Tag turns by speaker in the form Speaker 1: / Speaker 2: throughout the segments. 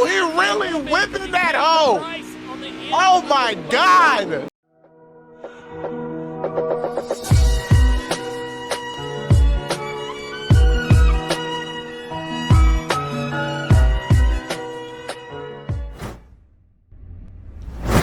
Speaker 1: he really whipping that hoe. Oh my God.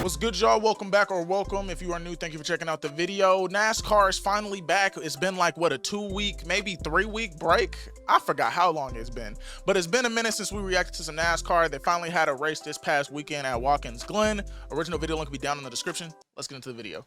Speaker 1: What's good, y'all? Welcome back, or welcome if you are new. Thank you for checking out the video. NASCAR is finally back. It's been like, what, a 2-week, maybe 3-week break? I forgot how long it's been, but it's been a minute since we reacted to some NASCAR. They finally had a race this past weekend at Watkins Glen. Original video link will be down in the description. Let's get into the video.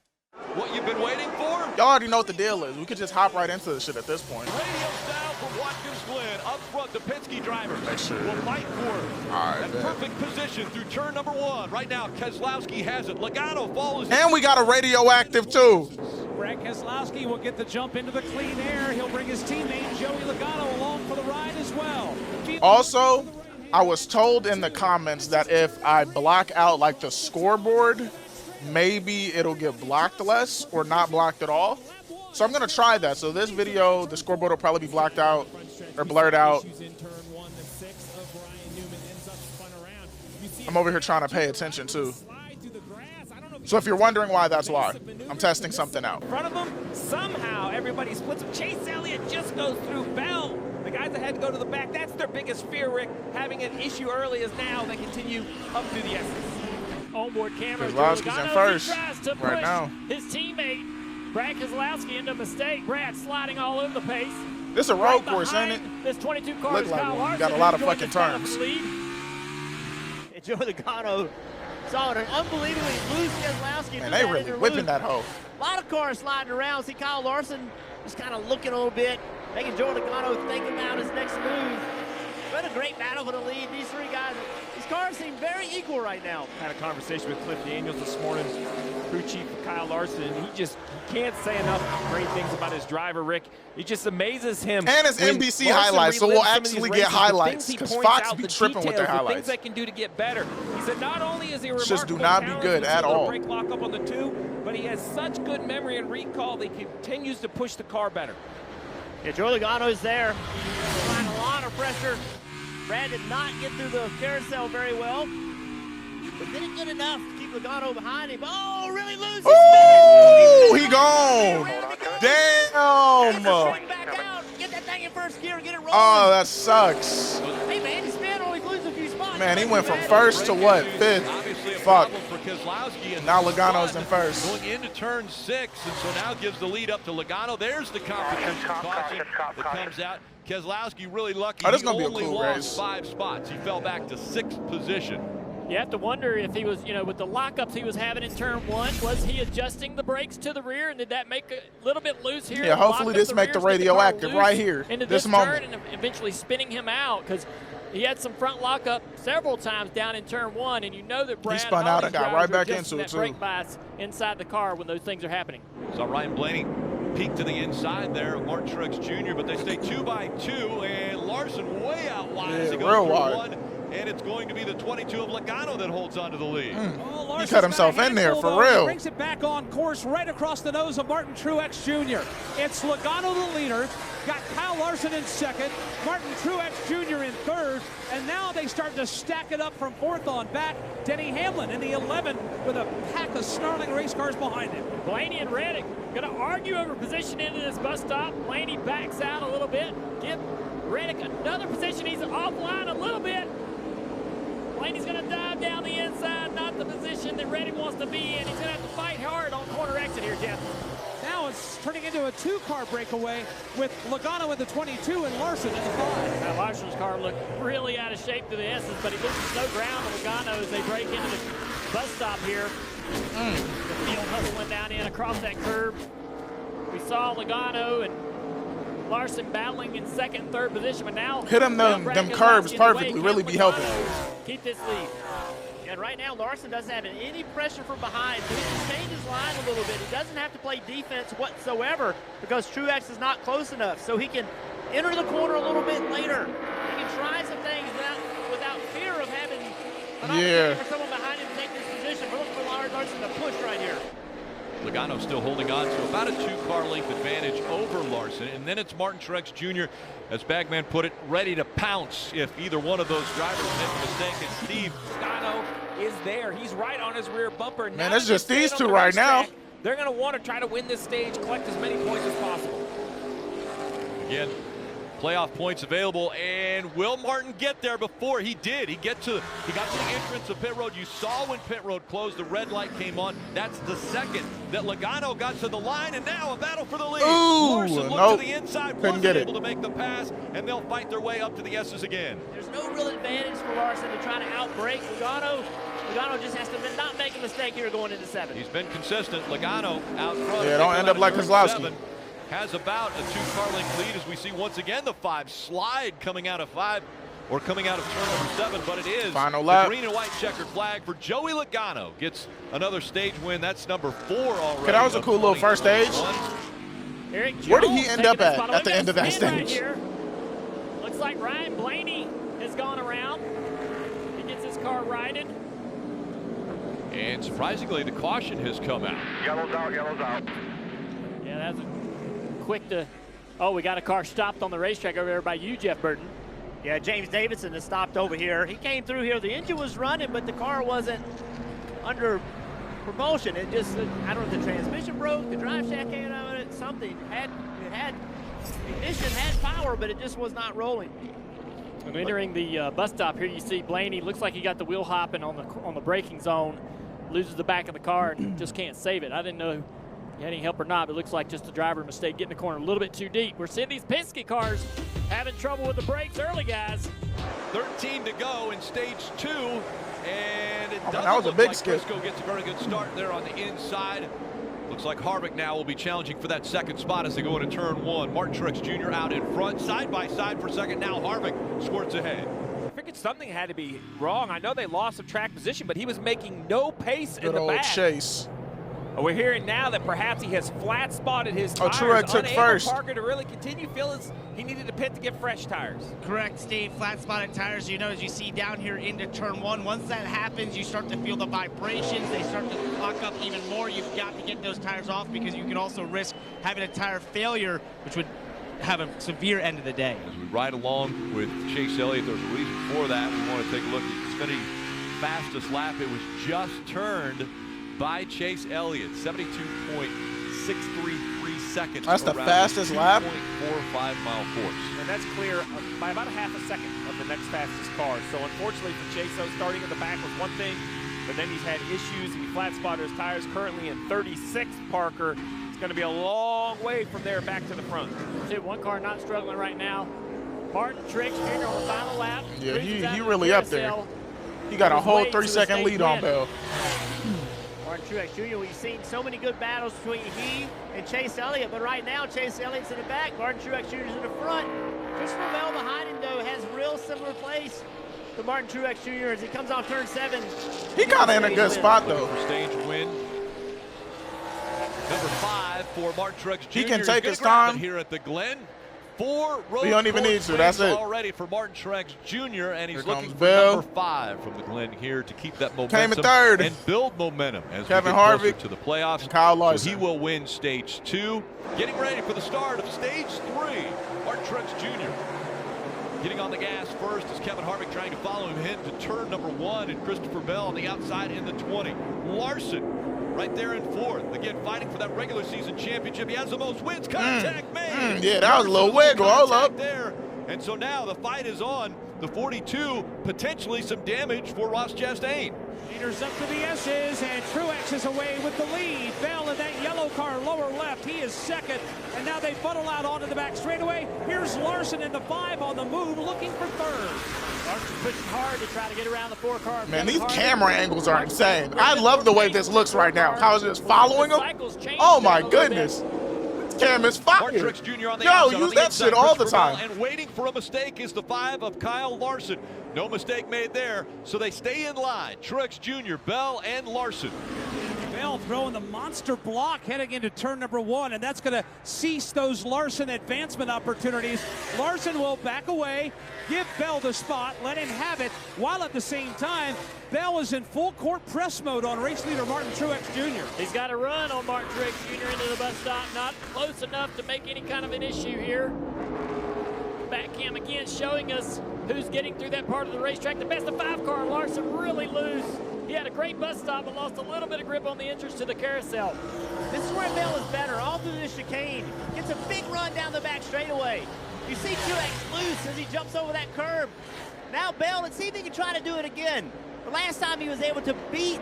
Speaker 2: What you've been waiting for?
Speaker 1: Y'all already know what the deal is. We could just hop right into this shit at this point.
Speaker 2: Radio style from Watkins Glen. Up front, the Penske drivers will fight for
Speaker 1: a
Speaker 2: perfect position through turn number 1. Right now, Keselowski has it. Logano follows.
Speaker 1: And we got a radioactive too.
Speaker 3: Brad Keselowski will get the jump into the clean air. He'll bring his teammate Joey Logano along for the ride as well.
Speaker 1: Also, I was told in the comments that if I block out like the scoreboard, maybe it'll get blocked less or not blocked at all. So I'm gonna try that. So this video, the scoreboard will probably be blocked out or blurred out. I'm over here trying to pay attention too. So if you're wondering why, that's why. I'm testing something out.
Speaker 4: In front of them, somehow everybody splits them. Chase Elliott just goes through Bell. The guys that had to go to the back, that's their biggest fear, Rick. Having an issue early as now they continue up through the S's.
Speaker 3: Onboard cameras.
Speaker 1: Keselowski's in first right now.
Speaker 3: His teammate, Brad Keselowski, into a mistake. Brad sliding all over the pace.
Speaker 1: This is a road course, ain't it?
Speaker 3: This 22 car
Speaker 1: Look
Speaker 3: is
Speaker 1: like
Speaker 3: Kyle
Speaker 1: one.
Speaker 3: Larson.
Speaker 1: Got a lot of fucking turns.
Speaker 5: Joey Logano saw an unbelievably loose Keselowski.
Speaker 1: Man, they really whipping that hoe.
Speaker 5: A lot of cars sliding around. See Kyle Larson just kind of looking a little bit, making Joey Logano think about his next move. What a great battle for the lead. These three guys, these cars seem very equal right now.
Speaker 4: Had a conversation with Cliff Daniels this morning, crew chief Kyle Larson, and he can't say enough great things about his driver, Rick. It just amazes him.
Speaker 1: And it's NBC highlights, so we'll actually get highlights because Fox be tripping with their highlights.
Speaker 4: Things they can do to get better. He said not only is he remarkable,
Speaker 1: just do not be good at all.
Speaker 4: Brake lock up on the 2, but he has such good memory and recall that he continues to push the car better.
Speaker 5: Yeah, Joey Logano is there, applying a lot of pressure. Brad did not get through the carousel very well, but did it good enough to keep Logano behind him. Oh, really loose.
Speaker 1: Oh, he gone. Damn.
Speaker 5: Back out. Get that thing in first gear and get it rolling.
Speaker 1: Oh, that sucks.
Speaker 5: Hey, man, he's been only losing a few spots.
Speaker 1: Man, he went from first to what? 5th. Fuck. Now Logano's in first.
Speaker 2: Going into turn 6, and so now gives the lead up to Logano. There's the competition caution that comes out. Keselowski really lucky.
Speaker 1: Oh, this is
Speaker 2: he
Speaker 1: gonna be a
Speaker 2: only
Speaker 1: cool
Speaker 2: lost
Speaker 1: race.
Speaker 2: 5 spots. He fell back to 6th position.
Speaker 3: You have to wonder if he was, with the lockups he was having in turn 1, was he adjusting the brakes to the rear, and did that make a little bit loose here?
Speaker 1: Yeah, hopefully this make the radioactive right here,
Speaker 3: into
Speaker 1: this
Speaker 3: turn
Speaker 1: moment.
Speaker 3: and eventually spinning him out, because he had some front lockup several times down in turn 1, and you know that Brad
Speaker 1: spun out and got right back
Speaker 3: into
Speaker 1: it too.
Speaker 3: brake bias inside the car when those things are happening.
Speaker 2: So Ryan Blaney peeked to the inside there of Martin Truex Jr., but they stay 2 by 2, and Larson way out wide as he goes
Speaker 1: real
Speaker 2: through
Speaker 1: wide.
Speaker 2: 1, and it's going to be the 22 of Logano that holds on to the lead.
Speaker 1: He cut himself in there for real.
Speaker 3: He brings it back on course right across the nose of Martin Truex Jr. It's Logano the leader, got Kyle Larson in 2nd, Martin Truex Jr. in 3rd, and now they start to stack it up from 4th on back. Denny Hamlin in the 11 with a pack of snarling race cars behind him. Blaney and Reddick going to argue over position into this bus stop. Blaney backs out a little bit, give Reddick another position. He's offline a little bit. Blaney's going to dive down the inside, not the position that Reddick wants to be in. He's going to have to fight hard on corner exit here, Jeff. Now it's turning into a 2-car breakaway with Logano in the 22 and Larson in the 5. Now Larson's car looked really out of shape to the S's, but he loses no ground on Logano as they break into the bus stop here. The field hustle went down in across that curb. We saw Logano and Larson battling in 2nd and 3rd position, but now
Speaker 1: hit him them curbs perfectly, really be helping.
Speaker 3: Keep this lead.
Speaker 5: And right now, Larson doesn't have any pressure from behind, so he can change his line a little bit. He doesn't have to play defense whatsoever because Truex is not close enough, so he can enter the corner a little bit later. He can try some things without fear of having an opportunity for someone behind him to take this position. We're looking for Larson to push right here.
Speaker 2: Logano still holding on to about a 2-car length advantage over Larson. And then it's Martin Truex Jr., as Bagman put it, ready to pounce if either one of those drivers make a mistake. And Steve,
Speaker 4: Logano is there. He's right on his rear bumper.
Speaker 1: Man,
Speaker 4: Now
Speaker 1: it's just
Speaker 4: that they
Speaker 1: these
Speaker 4: stay
Speaker 1: two
Speaker 4: on the
Speaker 1: right now.
Speaker 4: racetrack, they're going to want to try to win this stage, collect as many points as possible.
Speaker 2: again, playoff points available, and will Martin get there before he did? He got to the entrance of pit road. You saw when pit road closed, the red light came on. That's the second that Logano got to the line, and now a battle for the lead.
Speaker 1: Ooh,
Speaker 2: Larson looked
Speaker 1: nope.
Speaker 2: to the inside,
Speaker 1: Couldn't
Speaker 2: wasn't
Speaker 1: get it.
Speaker 2: able to make the pass, and they'll fight their way up to the S's again.
Speaker 5: There's no real advantage for Larson to try to outbreak Logano. Logano just has to not make a mistake here going into 7.
Speaker 2: He's been consistent. Logano out front.
Speaker 1: Yeah, don't end up like Kozlowski.
Speaker 2: Has about a 2-car length lead as we see once again the 5 slide coming out of 5 or coming out of turn number 7, but it is
Speaker 1: Final
Speaker 2: the
Speaker 1: lap.
Speaker 2: green and white checkered flag for Joey Logano. Gets another stage win. That's number 4 already.
Speaker 1: Okay, that was a cool little first stage.
Speaker 5: Eric
Speaker 1: Where did
Speaker 5: Jones
Speaker 1: he end
Speaker 5: taking
Speaker 1: up
Speaker 5: the
Speaker 1: at
Speaker 5: spot.
Speaker 1: the end of that
Speaker 5: Spin right
Speaker 1: stage?
Speaker 5: here. Looks like Ryan Blaney has gone around. He gets his car righted.
Speaker 2: And surprisingly, the caution has come out.
Speaker 6: Yellow's out, yellow's out.
Speaker 5: Yeah, that's quick to. Oh, we got a car stopped on the racetrack over there by you, Jeff Burton. Yeah, James Davidson has stopped over here. He came through here. The engine was running, but the car wasn't under propulsion. It just, I don't know if the transmission broke, the drive shaft came out of it, something. It had ignition, had power, but it just was not rolling. And entering the bus stop here, you see Blaney. Looks like he got the wheel hopping on the braking zone, loses the back of the car and just can't save it. I didn't know he had any help or not, but it looks like just a driver mistake getting the corner a little bit too deep. We're seeing these Penske cars having trouble with the brakes early, guys.
Speaker 2: 13 to go in stage 2, and it doesn't
Speaker 1: that was a
Speaker 2: look
Speaker 1: big
Speaker 2: like
Speaker 1: skip.
Speaker 2: Briscoe gets a very good start there on the inside. Looks like Harvick now will be challenging for that second spot as they go into turn 1. Martin Truex Jr. out in front, side by side for second. Now Harvick squirts ahead.
Speaker 4: I figured something had to be wrong. I know they lost some track position, but he was making no pace in
Speaker 1: Good
Speaker 4: the
Speaker 1: old
Speaker 4: back.
Speaker 1: Chase.
Speaker 4: We're hearing now that perhaps he has flat spotted his
Speaker 1: Oh,
Speaker 4: tires.
Speaker 1: Truex took
Speaker 4: unable
Speaker 1: first.
Speaker 4: Parker to really continue. Feels he needed to pit to get fresh tires.
Speaker 7: Correct, Steve. Flat spotted tires, you know, as you see down here into turn 1. Once that happens, you start to feel the vibrations. They start to lock up even more. You've got to get those tires off because you could also risk having a tire failure, which would have a severe end of the day.
Speaker 2: As we ride along with Chase Elliott, there's a reason for that. We want to take a look at Xfinity fastest lap. It was just turned by Chase Elliott, 72.633 seconds.
Speaker 1: That's the
Speaker 2: around
Speaker 1: fastest lap?
Speaker 2: 2.45 mile course.
Speaker 4: And that's clear by about a half a second of the next fastest car. So unfortunately for Chase, though, starting at the back was one thing, but then he's had issues. He flat spotted his tires, currently in 36th, Parker. It's going to be a long way from there back to the front.
Speaker 5: See, one car not struggling right now. Martin Truex Jr. on the final lap.
Speaker 1: Yeah,
Speaker 5: Cruises out
Speaker 1: he
Speaker 5: to
Speaker 1: really up there.
Speaker 5: carousel.
Speaker 1: He got a
Speaker 5: His
Speaker 1: whole
Speaker 5: way to the
Speaker 1: 3-second
Speaker 5: state
Speaker 1: lead on
Speaker 5: win.
Speaker 1: Bell.
Speaker 5: Martin Truex Jr., we've seen so many good battles between he and Chase Elliott, but right now Chase Elliott's in the back, Martin Truex Jr. is in the front. Christopher Bell behind him, though, has real similar place to Martin Truex Jr. as he comes off turn 7.
Speaker 1: He kind of in a good spot,
Speaker 2: Looking
Speaker 1: though.
Speaker 2: for stage win. Number 5 for Martin Truex Jr.
Speaker 1: He can
Speaker 2: He's
Speaker 1: take
Speaker 2: gonna
Speaker 1: his
Speaker 2: grab it
Speaker 1: time.
Speaker 2: here at the Glen. 4 road
Speaker 1: We don't even
Speaker 2: course
Speaker 1: need to, that's
Speaker 2: wins
Speaker 1: it.
Speaker 2: already for Martin Truex Jr. and he's
Speaker 1: Here
Speaker 2: looking
Speaker 1: comes
Speaker 2: for
Speaker 1: Bell.
Speaker 2: number 5 from the Glen here to keep that
Speaker 1: Came in
Speaker 2: momentum
Speaker 1: third.
Speaker 2: and build momentum as
Speaker 1: Kevin
Speaker 2: we get closer
Speaker 1: Harvick
Speaker 2: to the playoffs.
Speaker 1: and Kyle
Speaker 2: So
Speaker 1: Larson.
Speaker 2: he will win stage 2. Getting ready for the start of stage 3. Martin Truex Jr. getting on the gas first as Kevin Harvick trying to follow him into turn number 1, and Christopher Bell on the outside in the 20. Larson right there in 4th. Again, fighting for that regular season championship. He has the most wins. Contact made.
Speaker 1: Yeah, that was a little
Speaker 2: Larson with
Speaker 1: wiggle. Hold
Speaker 2: contact
Speaker 1: up.
Speaker 2: there. And so now the fight is on. The 42, potentially some damage for Ross Chastain.
Speaker 3: Leaders up to the S's, and Truex is away with the lead. Bell in that yellow car, lower left, he is second. And now they funnel out onto the back straightaway. Here's Larson in the 5 on the move, looking for third.
Speaker 5: Larson pushing hard to try to get around the 4-car.
Speaker 1: Man, these camera angles are insane. I love the way this looks right now. How is this following him? Oh, my goodness. Cam is
Speaker 2: Martin
Speaker 1: fire.
Speaker 2: Truex Jr. on the
Speaker 1: Yo,
Speaker 2: outside.
Speaker 1: use
Speaker 2: On the
Speaker 1: that
Speaker 2: inside,
Speaker 1: shit all the
Speaker 2: Christopher Bell,
Speaker 1: time.
Speaker 2: And waiting for a mistake is the 5 of Kyle Larson. No mistake made there, so they stay in line. Truex Jr., Bell, and Larson.
Speaker 3: Bell throwing the monster block heading into turn number 1, and that's going to cease those Larson advancement opportunities. Larson will back away, give Bell the spot, let him have it, while at the same time, Bell is in full court press mode on race leader Martin Truex Jr.
Speaker 5: He's got a run on Martin Truex Jr. into the bus stop, not close enough to make any kind of an issue here. Back cam again showing us who's getting through that part of the racetrack. The best of 5 car, Larson really loose. He had a great bus stop but lost a little bit of grip on the entrance to the carousel. This is where Bell is better, all through this chicane. Gets a big run down the back straightaway. You see Truex loose as he jumps over that curb. Now Bell, let's see if he can try to do it again. The last time he was able to beat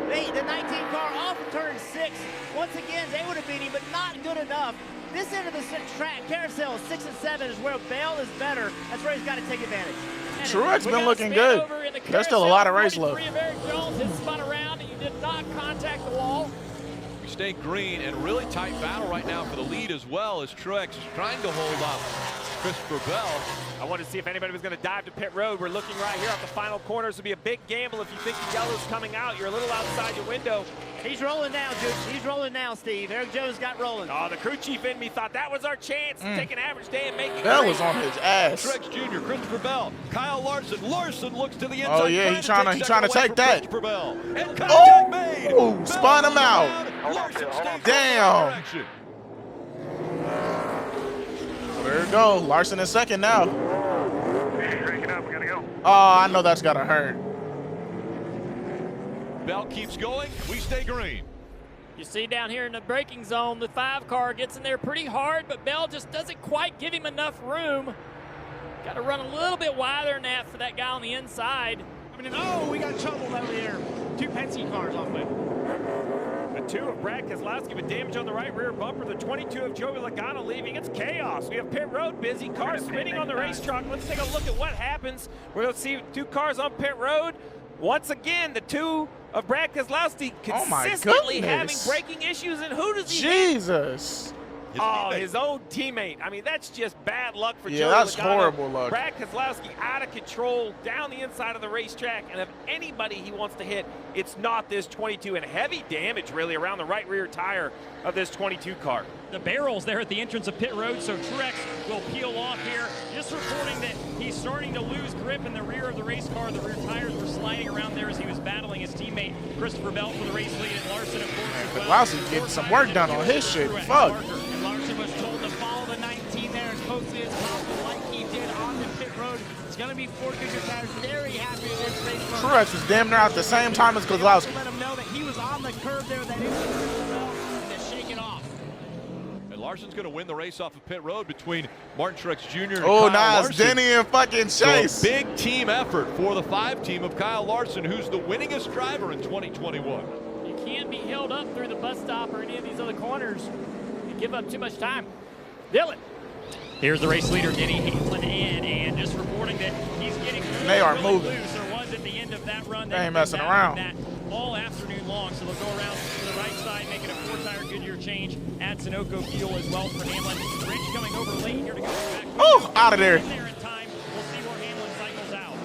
Speaker 5: the 19 car off of turn 6. Once again, they would have beat him, but not good enough. This end of the track, carousel 6 and 7 is where Bell is better. That's where he's got to take advantage.
Speaker 1: Truex been looking good. There's still a lot of race left.
Speaker 5: His spun around and you did not contact the wall.
Speaker 2: We stay green, and really tight battle right now for the lead as well as Truex is trying to hold up Christopher Bell.
Speaker 4: I wanted to see if anybody was going to dive to pit road. We're looking right here at the final corners. It'll be a big gamble if you think the yellow's coming out. You're a little outside your window.
Speaker 5: He's rolling now, Duke. He's rolling now, Steve. Eric Jones got rolling.
Speaker 4: Oh, the crew chief in me thought that was our chance to take an average day and make it.
Speaker 1: Bell was on his ass.
Speaker 2: Truex Jr., Christopher Bell, Kyle Larson. Larson looks to the inside.
Speaker 1: Oh yeah, he's trying to take that.
Speaker 2: Christopher Bell. And contact made.
Speaker 1: Oh, spun him out.
Speaker 2: Larson stays
Speaker 1: Damn.
Speaker 2: in direction.
Speaker 1: There we go. Larson in second now.
Speaker 6: Cranking up, we gotta go.
Speaker 1: Oh, I know that's gotta hurt.
Speaker 2: Bell keeps going. We stay green.
Speaker 5: You see down here in the braking zone, the 5 car gets in there pretty hard, but Bell just doesn't quite give him enough room. Got to run a little bit wider than that for that guy on the inside.
Speaker 7: Oh, we got trouble over there. 2 Penske cars off it.
Speaker 4: The 2 of Brad Keselowski with damage on the right rear bumper. The 22 of Joey Logano leaving. It's chaos. We have pit road busy. Cars spinning on the racetrack. Let's take a look at what happens. We're going to see 2 cars on pit road. Once again, the 2 of Brad Keselowski consistently having braking issues. And who does he hit?
Speaker 1: Jesus.
Speaker 4: His own teammate. I mean, that's just bad luck for Joey
Speaker 1: that's
Speaker 4: Logano.
Speaker 1: horrible luck.
Speaker 4: Brad Keselowski out of control down the inside of the racetrack, and if anybody he wants to hit, it's not this 22, and heavy damage really around the right rear tire of this 22 car.
Speaker 8: The barrels there at the entrance of pit road, so Truex will peel off here. Just reporting that he's starting to lose grip in the rear of the race car. The rear tires were sliding around there as he was battling his teammate Christopher Bell for the race lead, and Larson, of course, as well.
Speaker 1: Keselowski's getting some work done on his shit. Fuck.
Speaker 7: And Larson was told to follow the 19 there as closely as possible, like he did on the pit road. It's going to be 4 bigger tires. Very happy with this race.
Speaker 1: Truex was damn near out the same time as Keselowski.
Speaker 7: Let him know that he was on the curve there, that and to shake it off.
Speaker 2: And Larson's going to win the race off of pit road between Martin Truex Jr. and
Speaker 1: Oh,
Speaker 2: Kyle
Speaker 1: nice.
Speaker 2: Larson.
Speaker 1: Denny and fucking Chase.
Speaker 2: So a big team effort for the 5 team of Kyle Larson, who's the winningest driver in 2021.
Speaker 5: You can't be held up through the bus stop or any of these other corners and give up too much time. Dylan.
Speaker 8: Here's the race leader, Denny Hamlin, in, and just reporting that he's getting really
Speaker 1: moving.
Speaker 8: loose. There was at the end of that run.
Speaker 1: They ain't messing around.
Speaker 8: That all afternoon long, so they'll go around to the right side, making a 4-tire Goodyear change. Add Sunoco fuel as well for Hamlin. Rich coming over late here to go back.
Speaker 1: Oh, out of there.
Speaker 8: In there in time. We'll see where Hamlin cycles out.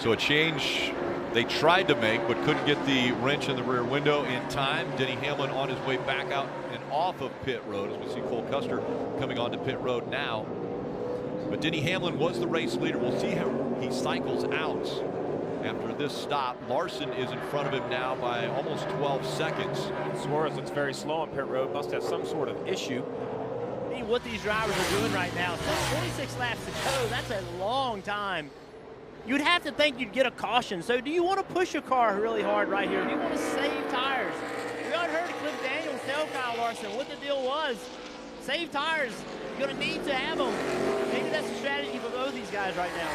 Speaker 2: So a change they tried to make but couldn't get the wrench in the rear window in time. Denny Hamlin on his way back out and off of pit road as we see Cole Custer coming onto pit road now. But Denny Hamlin was the race leader. We'll see how he cycles out after this stop. Larson is in front of him now by almost 12 seconds.
Speaker 4: Suarez looks very slow on pit road. Must have some sort of issue.
Speaker 5: I mean, what these drivers are doing right now, so 46 laps to go, that's a long time. You'd have to think you'd get a caution. So do you want to push your car really hard right here? Do you want to save tires? We already heard Cliff Daniels tell Kyle Larson what the deal was. Save tires. You're going to need to have them. Maybe that's the strategy for both these guys right now.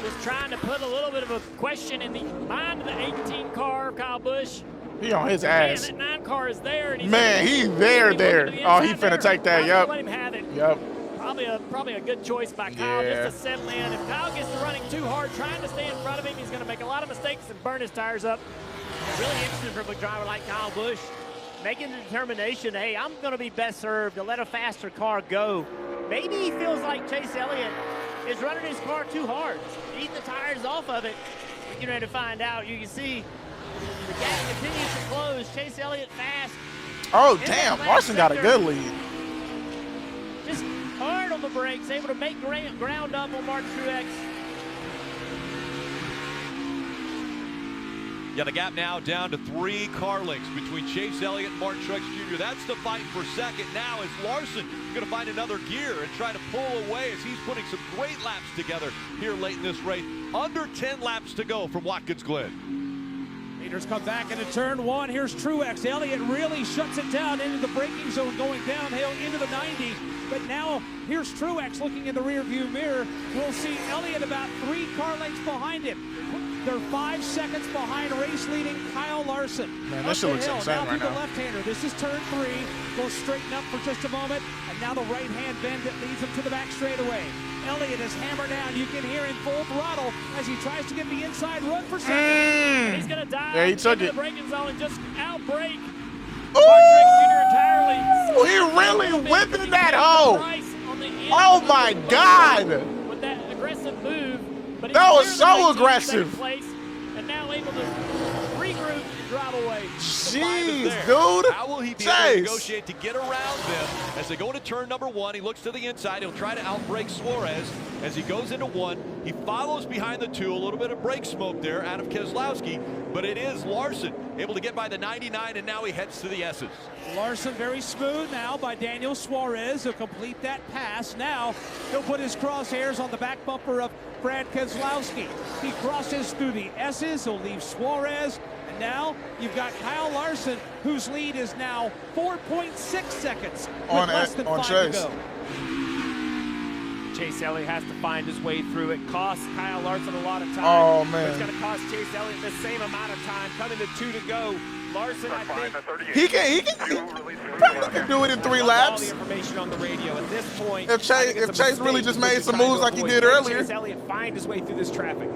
Speaker 5: Just trying to put a little bit of a question in the mind of the 18 car, Kyle Busch.
Speaker 1: He on his ass.
Speaker 5: Man, that 9 car is there. And he's
Speaker 1: He's there. Oh, he finna take that. Yep.
Speaker 5: Let him have it.
Speaker 1: Yep.
Speaker 5: Probably a good choice by Kyle just to settle in. If Kyle gets to running too hard, trying to stay in front of him, he's going to make a lot of mistakes and burn his tires up. Really interesting from a driver like Kyle Busch, making the determination, hey, I'm going to be best served to let a faster car go. Maybe he feels like Chase Elliott is running his car too hard, eating the tires off of it. We're getting ready to find out. You can see the gap continues to close. Chase Elliott fast.
Speaker 1: Oh, damn. Larson got a good lead.
Speaker 5: Just hard on the brakes, able to make ground up on Martin Truex.
Speaker 2: Yeah, the gap now down to 3 car lengths between Chase Elliott and Martin Truex Jr. That's the fight for second. Now is Larson going to find another gear and try to pull away as he's putting some great laps together here late in this race. Under 10 laps to go from Watkins Glen.
Speaker 3: Leaders come back into turn 1. Here's Truex. Elliott really shuts it down into the braking zone, going downhill into the 90. But now here's Truex looking in the rearview mirror. We'll see Elliott about 3 car lengths behind him. They're 5 seconds behind race-leading Kyle Larson.
Speaker 1: Man, this shit looks insane
Speaker 3: now
Speaker 1: right
Speaker 3: through
Speaker 1: now.
Speaker 3: the left-hander. This is turn 3. We'll straighten up for just a moment. And now the right-hand bend that leads him to the back straightaway. Elliott is hammered down. You can hear him full throttle as he tries to get the inside run for second.
Speaker 5: He's going to dive
Speaker 1: Yeah, he took
Speaker 5: into
Speaker 1: it.
Speaker 5: the braking zone and just outbrake
Speaker 1: Ooh,
Speaker 5: entirely.
Speaker 1: he really whipping that hoe. Oh, my God.
Speaker 5: With that aggressive move. But
Speaker 1: That was
Speaker 5: he's
Speaker 1: so
Speaker 5: cleared the 19th
Speaker 1: aggressive.
Speaker 5: place and now able to regroup and drive away.
Speaker 1: Jeez,
Speaker 2: How
Speaker 1: dude.
Speaker 2: will he be able to
Speaker 1: Chase.
Speaker 2: negotiate to get around them as they go into turn number 1? He looks to the inside. He'll try to outbrake Suarez as he goes into 1. He follows behind the 2. A little bit of brake smoke there out of Keselowski, but it is Larson able to get by the 99, and now he heads to the S's.
Speaker 3: Larson very smooth now by Daniel Suarez. He'll complete that pass. Now he'll put his crosshairs on the back bumper of Brad Keselowski. He crosses through the S's. He'll leave Suarez. And now you've got Kyle Larson, whose lead is now 4.6 seconds with less than 5 to
Speaker 1: Chase.
Speaker 3: go.
Speaker 4: Chase Elliott has to find his way through it. Costs Kyle Larson a lot of time.
Speaker 1: Oh,
Speaker 4: But
Speaker 1: man.
Speaker 4: it's going to cost Chase Elliott the same amount of time. Coming to 2 to go. Larson, I think,
Speaker 1: He probably can do it in 3
Speaker 4: all
Speaker 1: laps.
Speaker 4: the information on the radio at this point.
Speaker 1: If
Speaker 4: I think it's a
Speaker 1: Chase really
Speaker 4: mistake
Speaker 1: just
Speaker 4: what
Speaker 1: made
Speaker 4: you're
Speaker 1: some
Speaker 4: trying
Speaker 1: moves
Speaker 4: to
Speaker 1: like he
Speaker 4: avoid.
Speaker 1: did
Speaker 4: Let
Speaker 1: earlier.
Speaker 4: Chase Elliott find his way through this traffic.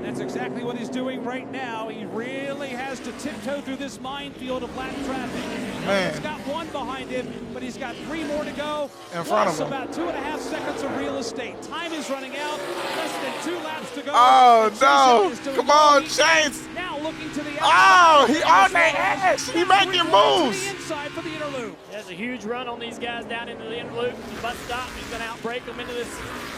Speaker 3: That's exactly what he's doing right now. He really has to tiptoe through this minefield of lap traffic.
Speaker 1: Man.
Speaker 3: He's got 1 behind him, but he's got 3 more to go.
Speaker 1: In front of
Speaker 3: Plus
Speaker 1: him.
Speaker 3: about 2.5 seconds of real estate. Time is running out. Less than 2 laps to go.
Speaker 1: Oh,
Speaker 3: And Chase Elliott is
Speaker 1: no.
Speaker 3: doing
Speaker 1: Come
Speaker 3: all
Speaker 1: on,
Speaker 3: he
Speaker 1: Chase.
Speaker 3: can. Now looking to the
Speaker 1: Oh,
Speaker 3: outside.
Speaker 1: he on their ass. He
Speaker 3: Now
Speaker 1: making
Speaker 3: to
Speaker 1: moves.
Speaker 3: the inside for the interlude.
Speaker 5: There's a huge run on these guys down into the interloop. Bus stop. He's going to outbrake them into this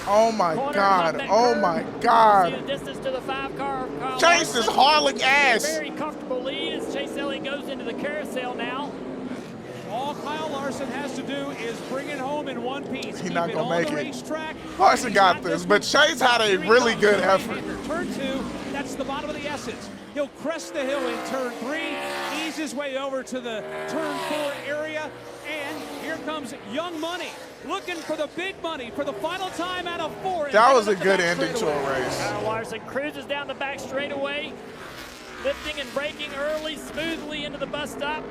Speaker 1: Oh, my
Speaker 5: corner.
Speaker 1: God.
Speaker 5: Up that
Speaker 1: Oh,
Speaker 5: curve.
Speaker 1: my
Speaker 5: See
Speaker 1: God.
Speaker 5: the distance to the 5-car. Kyle
Speaker 1: Chase is
Speaker 5: Larson.
Speaker 1: hauling ass.
Speaker 5: Very comfortable lead as Chase Elliott goes into the carousel now.
Speaker 3: All Kyle Larson has to do is bring it home in one piece.
Speaker 1: He's not
Speaker 3: Keep
Speaker 1: gonna
Speaker 3: it on
Speaker 1: make
Speaker 3: the
Speaker 1: it.
Speaker 3: racetrack.
Speaker 1: Larson
Speaker 3: He's
Speaker 1: got
Speaker 3: not
Speaker 1: this,
Speaker 3: just
Speaker 1: but Chase had a
Speaker 3: Here he
Speaker 1: really
Speaker 3: comes,
Speaker 1: good
Speaker 3: the
Speaker 1: effort.
Speaker 3: right-hander. Turn 2, that's the bottom of the S's. He'll crest the hill in turn 3, ease his way over to the turn 4 area, and here comes Young Money, looking for the big money for the final time out of 4.
Speaker 1: That was a good ending to a race.
Speaker 5: Kyle Larson cruises down the back straightaway, lifting and braking early, smoothly into the bus stop.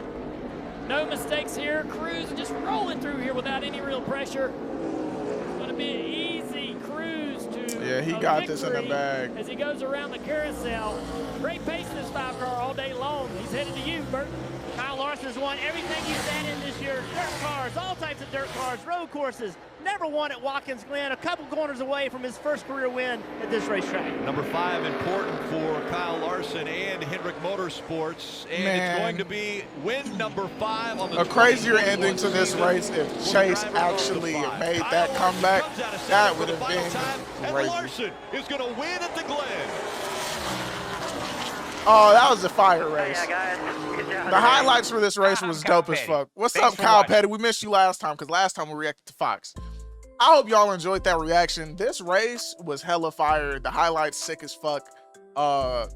Speaker 5: No mistakes here. Cruise just rolling through here without any real pressure. It's going to be an easy cruise to
Speaker 1: Yeah, he
Speaker 5: a
Speaker 1: got this in the
Speaker 5: victory
Speaker 1: bag.
Speaker 5: as he goes around the carousel. Great pace in this 5-car all day long. He's headed to you, Bert. Kyle Larson has won everything he's sat in this year. Dirt cars, all types of dirt cars, road courses. Never won at Watkins Glen, a couple corners away from his first career win at this racetrack.
Speaker 2: Number 5 important for Kyle Larson and Hendrick Motorsports, and
Speaker 1: Man.
Speaker 2: it's going to be win number 5 on the
Speaker 1: A crazier
Speaker 2: 2021
Speaker 1: ending to this
Speaker 2: season
Speaker 1: race if
Speaker 2: for the
Speaker 1: Chase
Speaker 2: driver of
Speaker 1: actually
Speaker 2: the 5.
Speaker 1: made
Speaker 2: Kyle
Speaker 1: that
Speaker 2: Larson
Speaker 1: comeback.
Speaker 2: comes out of
Speaker 1: That
Speaker 2: second
Speaker 1: would
Speaker 2: for the
Speaker 1: have
Speaker 2: final time,
Speaker 1: been
Speaker 2: and
Speaker 1: crazy.
Speaker 2: Larson is going to win at the Glen.
Speaker 1: Oh, that was a fire race.
Speaker 6: Yeah, guys. Good job.
Speaker 1: The highlights for this race was dope as fuck. What's up, Kyle Petty? We missed you last time because last time we reacted to Fox. I hope y'all enjoyed that reaction. This race was hella fire. The highlights sick as fuck.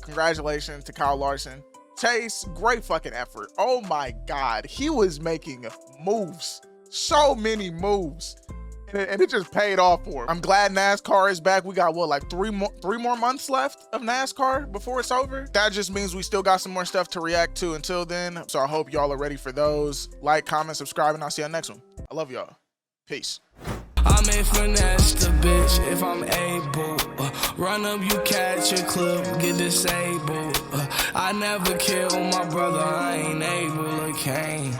Speaker 1: Congratulations to Kyle Larson. Chase, great fucking effort. Oh my God. He was making moves. So many moves. And it just paid off for him. I'm glad NASCAR is back. We got what, like three more months left of NASCAR before it's over? That just means we still got some more stuff to react to until then. So I hope y'all are ready for those. Like, comment, subscribe, and I'll see you on the next one. I love y'all. Peace.
Speaker 9: I may finesse the bitch if I'm able. Run up, you catch a clip, get disabled. I never kill my brother, I ain't able to cane.